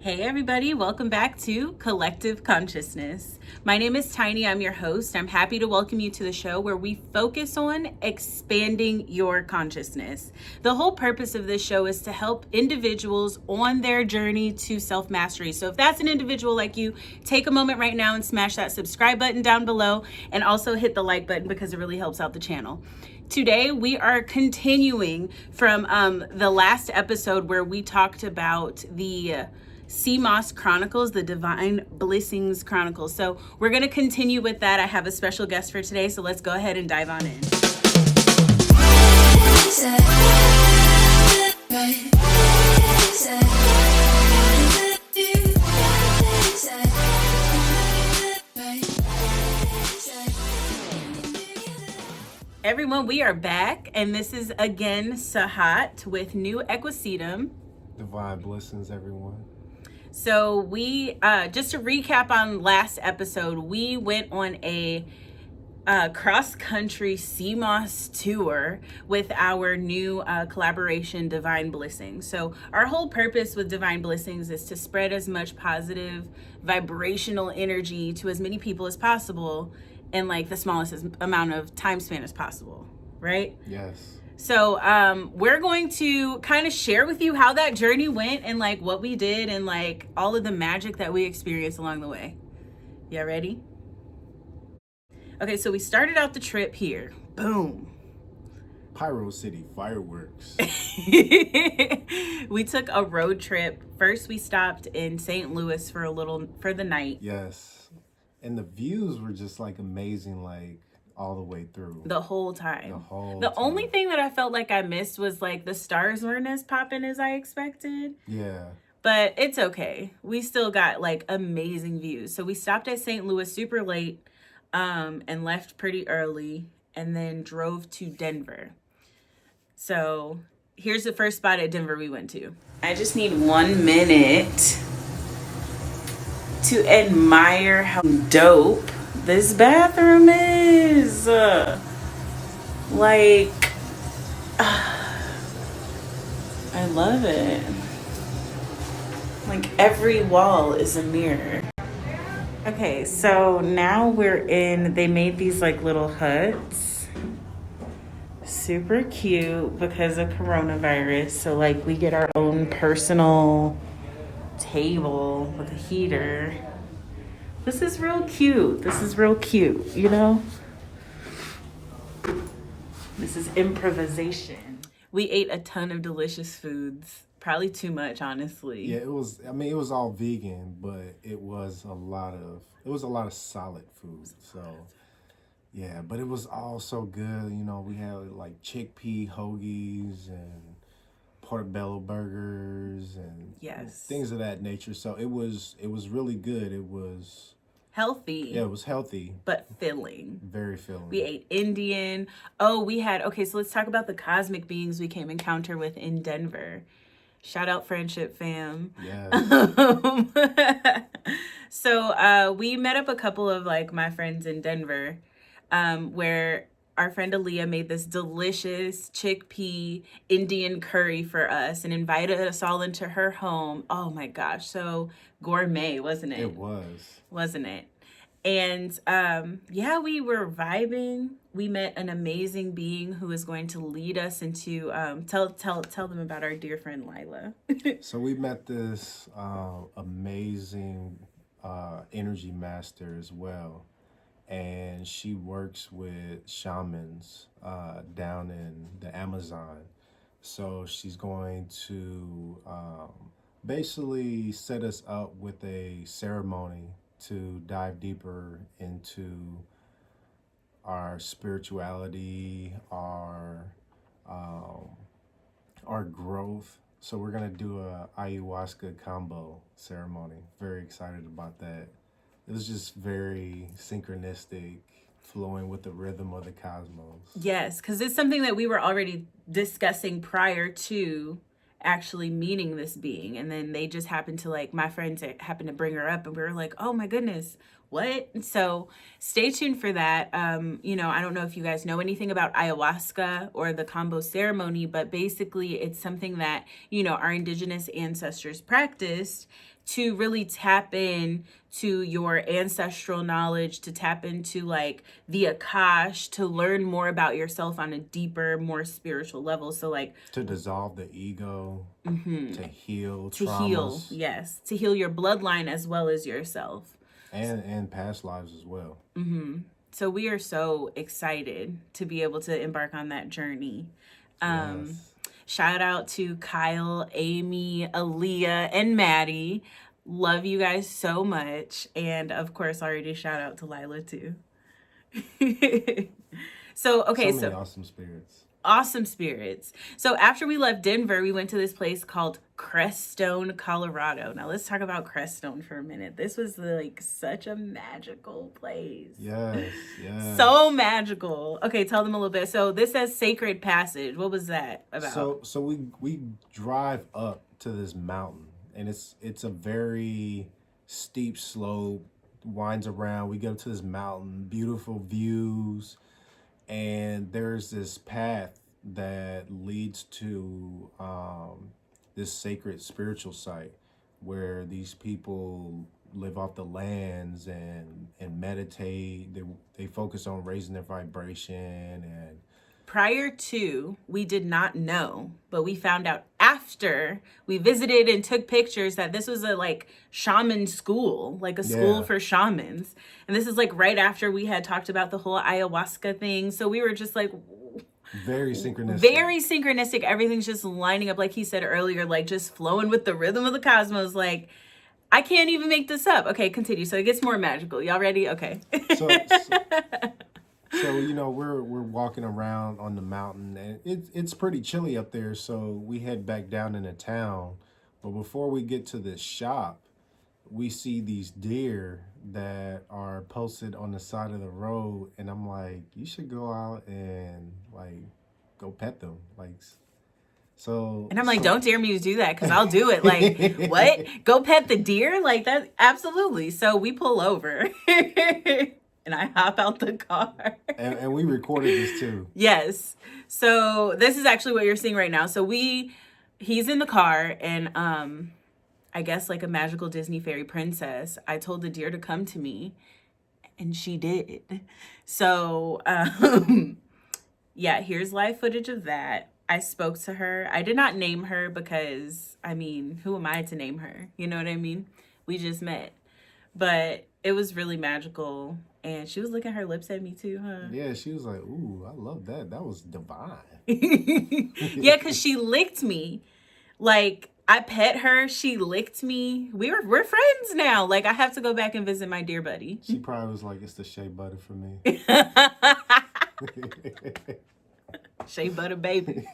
Hey everybody, welcome back to Collective Consciousness. My name is Tiny, I'm your host. I'm happy to welcome you to the show where we focus on expanding your consciousness. The whole purpose of this show is to help individuals on their journey to self-mastery. So if that's an individual like you, take a moment right now and smash that subscribe button down below and also hit the like button because it really helps out the channel. Today, we are continuing from the last episode where we talked about the CMOS Chronicles, the Divine Blissings Chronicles. So we're going to continue with that. I have a special guest for today, so let's go ahead and dive on in. Everyone, we are back, and this is again Sahat with new EQUISETUM. Divine blessings, everyone. So we, just to recap on last episode, we went on a cross-country CMOS tour with our new collaboration, Divine Blissings. So our whole purpose with Divine Blissings is to spread as much positive vibrational energy to as many people as possible in like the smallest amount of time span as possible, right? Yes. So we're going to kind of share with you how that journey went and like what we did and like all of the magic that we experienced along the way. Yeah, ready? Okay, so we started out the trip here. Boom. Pyro City fireworks. We took a road trip. First, we stopped in St. Louis for the night. Yes. And the views were just like amazing, like all the way through. The whole time. The only thing that I felt like I missed was like the stars weren't as popping as I expected. Yeah. But it's okay. We still got like amazing views. So we stopped at St. Louis super late and left pretty early and then drove to Denver. So here's the first spot at Denver we went to. I just need 1 minute to admire how dope this bathroom is. I love it. Like every wall is a mirror. Okay, so now they made these like little huts. Super cute because of coronavirus. So like we get our own personal table with a heater. This is real cute. You know? This is improvisation. We ate a ton of delicious foods. Probably too much, honestly. Yeah, it was all vegan, but it was a lot of solid food. So yeah, but it was all so good. You know, we had like chickpea hoagies and portobello burgers and yes, things of that nature. So it was really good. It was healthy. Yeah, it was healthy. But filling. Very filling. We ate Indian. So let's talk about the cosmic beings we came encounter with in Denver. Shout out Friendship Fam. Yes. So we met up a couple of like my friends in Denver where our friend Aaliyah made this delicious chickpea Indian curry for us and invited us all into her home. Oh my gosh, so gourmet, wasn't it? It was. Wasn't it? And we were vibing. We met an amazing being who is going to lead us into tell them about our dear friend Lila. So we met this amazing energy master as well, and she works with shamans down in the Amazon. So she's going to basically set us up with a ceremony to dive deeper into our spirituality, our growth. So we're gonna do a ayahuasca combo ceremony. Very excited about that. It was just very synchronistic, flowing with the rhythm of the cosmos. Yes, because it's something that we were already discussing prior to actually meeting this being, and then they just happened to my friends happened to bring her up, and we were like, oh my goodness, what? So stay tuned for that. You know, I don't know if you guys know anything about ayahuasca or the combo ceremony, but basically it's something that, you know, our indigenous ancestors practiced to really tap in to your ancestral knowledge, to tap into like the Akash, to learn more about yourself on a deeper, more spiritual level. So like To dissolve the ego, to heal to heal, traumas, yes, to heal your bloodline as well as yourself. and past lives as well. So we are so excited to be able to embark on that journey. Yes. Shout out to Kyle, Amy, Aaliyah, and Maddie. Love you guys so much. And of course, already shout out to Lila too. So, okay, So many so awesome spirits. awesome spirits. So after we left Denver, we went to this place called Crestone, Colorado. Now let's talk about Crestone for a minute. This was like such a magical place. Yes, yes. So magical. Okay, tell them a little bit. So this says Sacred Passage. What was that about? So we drive up to this mountain, and it's a very steep slope, winds around. We go to this mountain, beautiful views, and there's this path that leads to this sacred spiritual site where these people live off the lands and meditate. They focus on raising their vibration. And Prior to, we did not know, but we found out after we visited and took pictures that this was a like shaman school, like a school Yeah. for shamans. And this is like right after we had talked about the whole ayahuasca thing. So we were just like, very synchronistic. very synchronistic. Everything's just lining up, like he said earlier, like just flowing with the rhythm of the cosmos. Like, I can't even make this up. Okay, continue. So it gets more magical. Y'all ready? Okay. So you know, we're walking around on the mountain, and it's pretty chilly up there, so we head back down into town. But before we get to this shop, we see these deer that are posted on the side of the road, and I'm like, you should go out and like go pet them. Like, so And I'm like, so- don't dare me to do that because I'll do it. Like, what? Go pet the deer? Like that? Absolutely. So we pull over and I hop out the car. and we recorded this too. Yes. So this is actually what you're seeing right now. So he's in the car, and I guess like a magical Disney fairy princess, I told the deer to come to me, and she did. So yeah, here's live footage of that. I spoke to her. I did not name her because, I mean, who am I to name her? You know what I mean? We just met. But it was really magical. And she was licking her lips at me too, huh? Yeah, she was like, ooh, I love that. That was divine. Yeah, because she licked me. Like, I pet her. She licked me. We're friends now. Like, I have to go back and visit my dear buddy. She probably was like, it's the shea butter for me. Shea butter baby.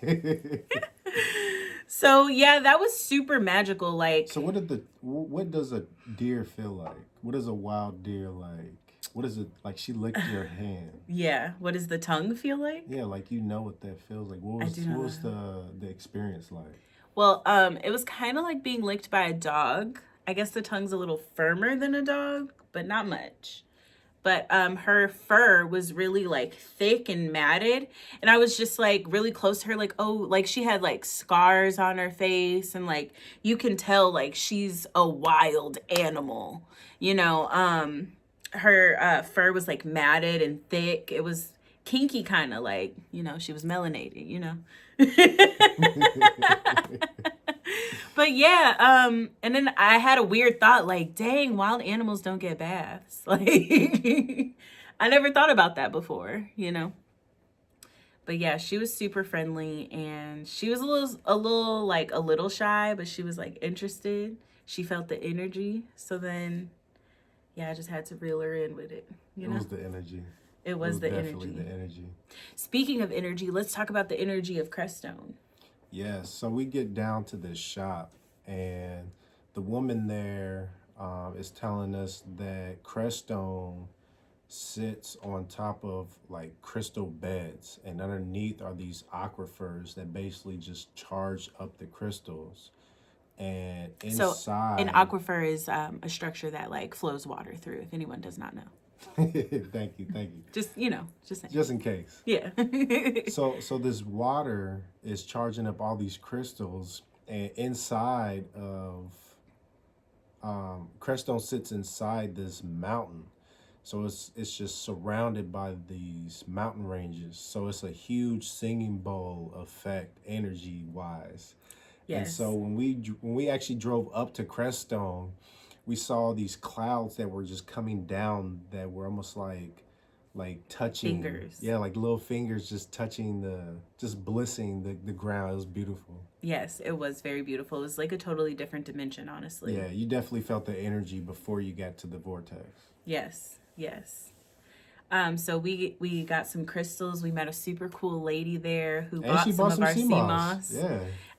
So yeah, that was super magical. Like, So what does a deer feel like? What is a wild deer like? What is it like? She licked your hand. yeah, what does the tongue feel like? Yeah, like you know what that feels like. What do know was the experience like? Well, it was kind of like being licked by a dog. I guess the tongue's a little firmer than a dog, but not much. But her fur was really like thick and matted, and I was just like really close to her, like, oh, like she had like scars on her face, and like you can tell like she's a wild animal, you know. Her fur was like matted and thick. It was kinky, kind of like, you know, she was melanated, you know. But yeah, and then I had a weird thought, like, dang, wild animals don't get baths. Like, I never thought about that before, you know. But yeah, she was super friendly, and she was a little shy, but she was like interested. She felt the energy. So then, yeah, I just had to reel her in with it, you know. It was the energy. It was the definitely energy. the energy. Speaking of energy, let's talk about the energy of Crestone. Yes. So we get down to this shop, and the woman there is telling us that Crestone sits on top of like crystal beds, and underneath are these aquifers that basically just charge up the crystals. and So inside. an aquifer is a structure that like flows water through, if anyone does not know. Thank you. Just, just saying. Just in case. Yeah. So this water is charging up all these crystals, and inside of Crestone sits inside this mountain. So it's just surrounded by these mountain ranges. So it's a huge singing bowl effect, energy wise. Yes. And so when we actually drove up to Crestone, we saw these clouds that were just coming down that were almost like touching fingers. Yeah, like little fingers just touching just blissing the ground. It was beautiful. Yes, it was very beautiful. It was like a totally different dimension, honestly. Yeah, you definitely felt the energy before you got to the vortex. Yes. So we got some crystals. We met a super cool lady there who bought some of our sea moss. Yeah.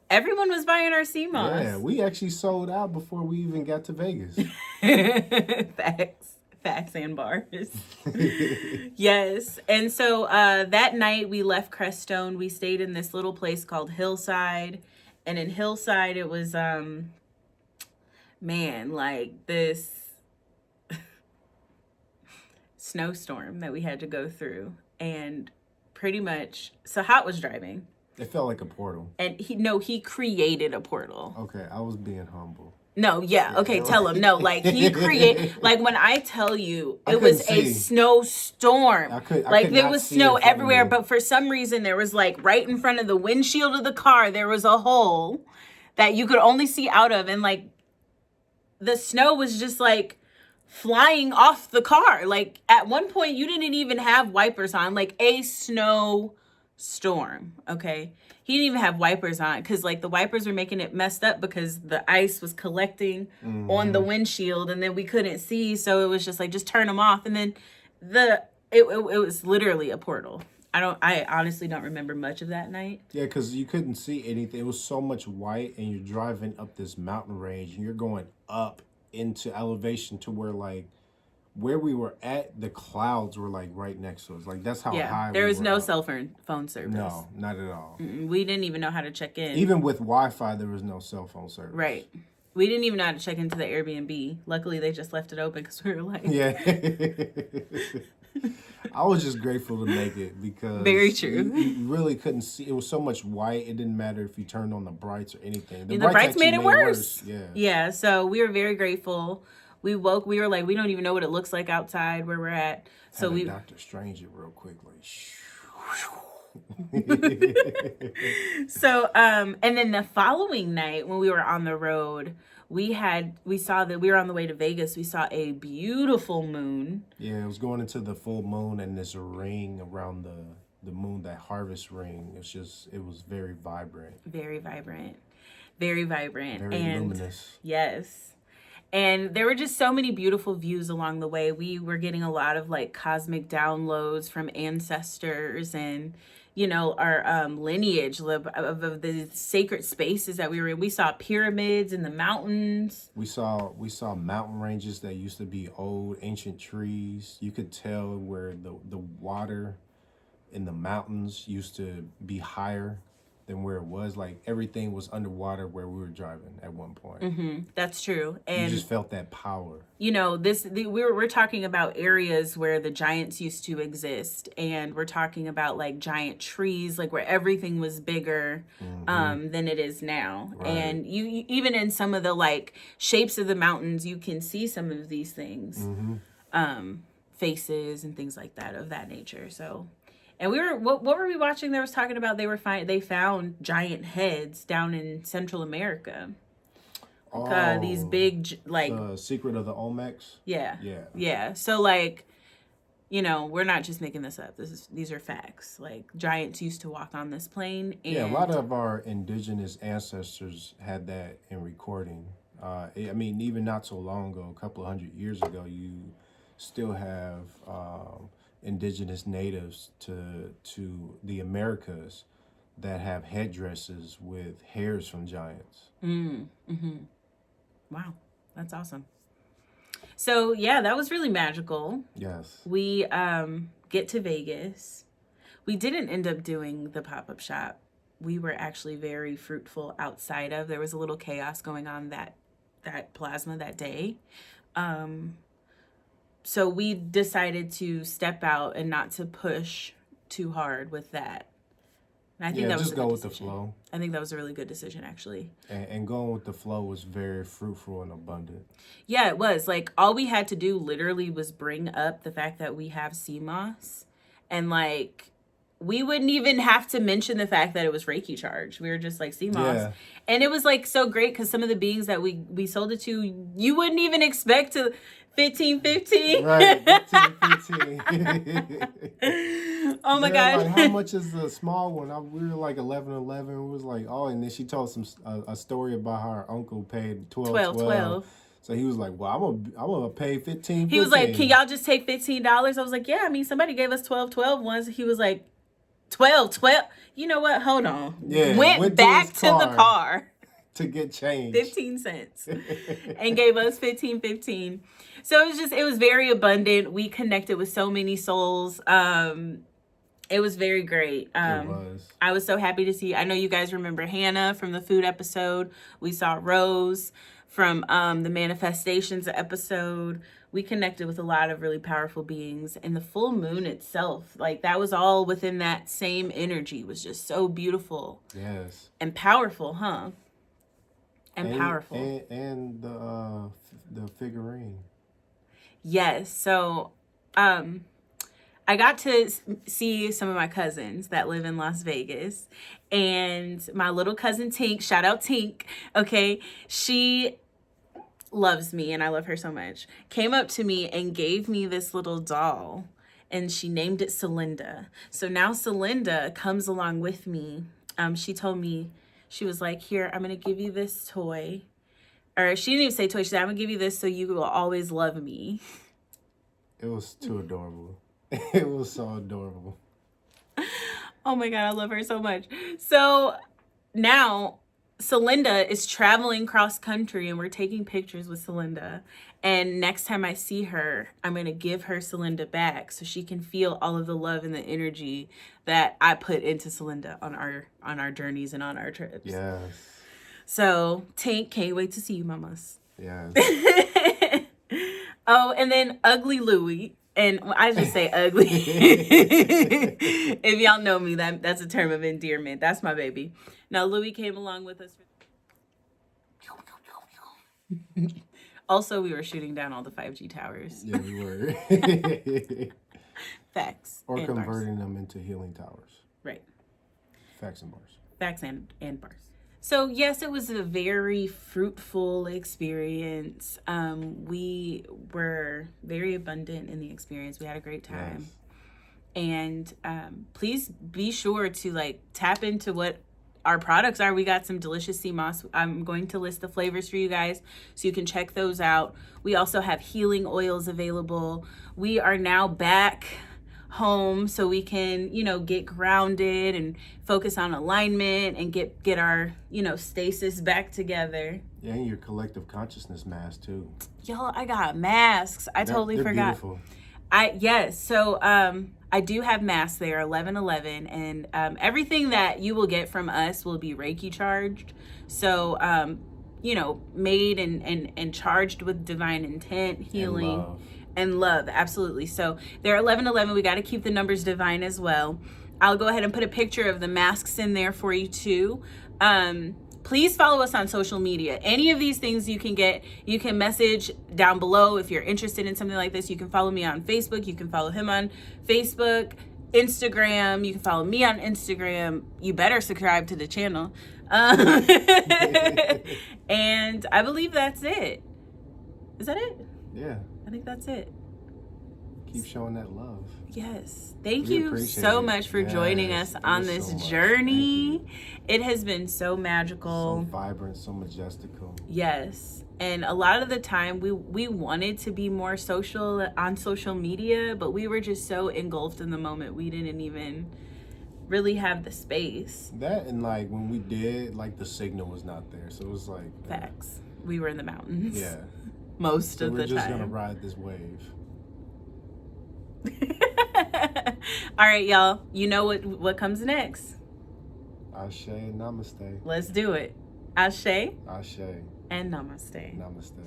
Everyone was buying our sea moss. Yeah, we actually sold out before we even got to Vegas. Facts and bars. Yes. And so that night we left Crestone. We stayed in this little place called Hillside. And in Hillside it was like this snowstorm that we had to go through. And pretty much Sahat was driving. It felt like a portal. And he created a portal. Okay, I was being humble. No, yeah, okay, tell him. No, like he created, like when I tell you, it was a snowstorm. Like there was snow everywhere, but for some reason there was like right in front of the windshield of the car, there was a hole that you could only see out of, and like the snow was just like flying off the car. Like at one point you didn't even have wipers on, like a snowstorm, okay? He didn't even have wipers on because like the wipers were making it messed up because the ice was collecting on the windshield and then we couldn't see. So it was just like, just turn them off. And then it was literally a portal. I honestly don't remember much of that night. Yeah, because you couldn't see anything. It was so much white, and you're driving up this mountain range and you're going up into elevation to where we were at, the clouds were like right next to us. Like that's how high there we was were no up. cell phone service. No, not at all. We didn't even know how to check in. Even with Wi-Fi, there was no cell phone service. Right. We didn't even know how to check into the Airbnb. Luckily, they just left it open because we were like... Yeah. I was just grateful to make it because... Very true. You really couldn't see. It was so much white. It didn't matter if you turned on the brights or anything. The brights made it worse. Yeah. Yeah, so we were very grateful. We were like, we don't even know what it looks like outside where we're at. So we Dr. Strange it real quick, like So and then the following night when we were on the road, we saw that we were on the way to Vegas. We saw a beautiful moon. Yeah, it was going into the full moon, and there's a ring around the moon, that harvest ring. It was very vibrant. Very vibrant. Very vibrant. Very luminous. Yes. And there were just so many beautiful views along the way. We were getting a lot of like cosmic downloads from ancestors and, our lineage of the sacred spaces that we were in. We saw pyramids in the mountains. We saw mountain ranges that used to be old, ancient trees. You could tell where the water in the mountains used to be higher than where it was. Like everything was underwater where we were driving at one point. Mm-hmm. That's true. And you just felt that power. We're talking about areas where the giants used to exist, and we're talking about like giant trees, like where everything was bigger than it is now. Right. And you even in some of the like shapes of the mountains, you can see some of these things, faces and things like that of that nature. So. And what were we watching? They was talking about they found giant heads down in Central America. These big the secret of the Olmecs. Yeah. So we're not just making this up. These are facts. Like giants used to walk on this plane. And a lot of our indigenous ancestors had that in recording. Even not so long ago, a couple of 100 years ago, you still have. Indigenous natives to the Americas that have headdresses with hairs from giants. Wow, that's awesome. So yeah, that was really magical. Yes. We get to Vegas. We didn't end up doing the pop-up shop we were actually very fruitful outside of. There was a little chaos going on that plasma that day. So we decided to step out and not to push too hard with that. And I think that was just a go good with decision. the flow. I think that was a really good decision, actually. And going with the flow was very fruitful and abundant. Yeah, it was. Like, all we had to do literally was bring up the fact that we have sea moss. And, like, we wouldn't even have to mention the fact that it was Reiki charged. We were just like, sea moss. Yeah. And it was, like, so great because some of the beings that we sold it to, you wouldn't even expect to 15. Right, 15. Oh my God. God. Like, how much is the small one? We were like 11. We was like, oh, and then she told a story about how her uncle paid 12. So he was like, well, I'm gonna pay 15. He was like, can y'all just take $15? I was like, yeah, I mean, somebody gave us 12 once. He was like, 12. You know what? Hold on. Yeah, went back to the car to get change. 15 cents and gave us 15. So it was very abundant. We connected with so many souls. It was very great. It was. I was so happy to see. I know you guys remember Hannah from the food episode. We saw Rose from the manifestations episode. We connected with a lot of really powerful beings, and the full moon itself, like, that was all within that same energy. It was just so beautiful. Yes. And powerful, huh? And powerful. And the figurine. Yes. So, I got to see some of my cousins that live in Las Vegas, and my little cousin Tink, shout out Tink, okay, she loves me and I love her so much, came up to me and gave me this little doll, and she named it Celinda. So now Celinda comes along with me. She told me, she was like, here, I'm going to give you this toy. Or she didn't even say toy, she said, I'm going to give you this so you will always love me. It was too adorable. It was so adorable. Oh my God, I love her so much. So now Celinda is traveling cross country and we're taking pictures with Celinda. And next time I see her, I'm going to give her Celinda back so she can feel all of the love and the energy that I put into Celinda on our journeys and on our trips. Yes. So Tank, can't wait to see you, mamas. Yes. Oh, and then Ugly Louie. And I just say ugly. If y'all know me, that's a term of endearment. That's my baby. Now, Louie came along with us. Also, we were shooting down all the 5G towers. Yeah, we were. Facts. Or and converting bars. them into healing towers. Right. Facts and bars. Facts and bars. So, yes, it was a very fruitful experience. We were very abundant in the experience. We had a great time. Yes. And please be sure to, tap into what our products are. We got some delicious sea moss. I'm going to list the flavors for you guys so you can check those out. We also have healing oils available. We are now back home so we can, get grounded and focus on alignment and get our, stasis back together. Yeah, and your collective consciousness mask too. Y'all, I got masks. I totally forgot. Beautiful. So I do have masks. They are 1111, and everything that you will get from us will be Reiki charged. So made and charged with divine intent, healing, and love. Absolutely. So they're 1111. We got to keep the numbers divine as well. I'll go ahead and put a picture of the masks in there for you too. Please follow us on social media. Any of these things you can get, you can message down below if you're interested in something like this. You can follow me on Facebook. You can follow him on Facebook, Instagram. You can follow me on Instagram. You better subscribe to the channel. And I believe that's it. Is that it? Yeah. I think that's it. Keep showing that love. Yes. Thank you so much for joining us on this journey. It has been so magical. So vibrant, so majestical. Yes. And a lot of the time we wanted to be more social on social media, but we were just so engulfed in the moment. We didn't even really have the space. That and when we did, the signal was not there. So it was facts. We were in the mountains. Yeah. Most of the time. We're just going to ride this wave. All right, y'all. You know what comes next. Asè and Namaste. Let's do it. Asè Asè. and Namaste. Namaste.